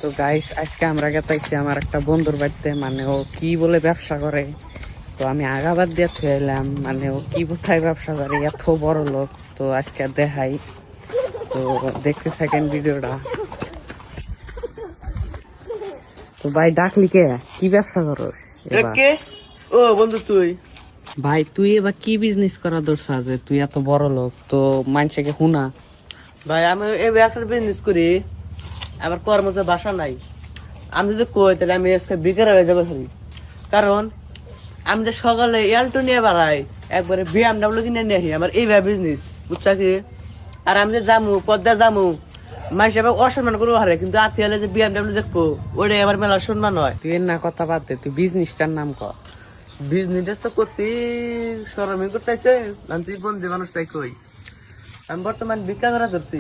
তো গাইস আজকে আমরা গেতাইছি আমার একটা বন্ধুর বাড়িতে, মানে ও কি বলে ব্যবসা করে। তো আমি আগাবাদ দিয়ে এলাম, মানে ও কি কোথায় ব্যবসা করে, এত বড় লোক। তো আজকে দেখাই, তো দেখতে থাকেন ভিডিওটা। তো ভাই ডাকলি কে, কি ব্যবসা করস এবার? কে? ও বন্ধু তুই? ভাই তুই এবার কি বিজনেস করা দরকার যে তুই এত বড় লোক, তো মানুষকে হুনা। ভাই আমি এই একটা বিজনেস করি, আমার কর্মচারী বাসা নাই। আমি যদি কই তাহলে আমি আজকে বিকেল হয়ে যাবো খালি। কারণ আমি যে সকালে এলটো নিয়ে বেড়াই, একবারে BMW কিনে নিয়ে আসি, আমার এইভাবে বিজনেস, বুঝছা কি? আর আমি যে জামু পদ্মা জামু, মাইসে আবার অসম্মান করবো হারে, কিন্তু আতি হলে যে BMW দেখবো ওটাই আমার মেলা সম্মান হয়। তুই এর না কথা বাদ দে, তুই বিজনেসটার নাম কর। বিজনেস তো করতে সরমি করতেছে, তুই বন্ধু মানুষ তাই কই। আমি বর্তমান ভিক্ষা করা ধরছি।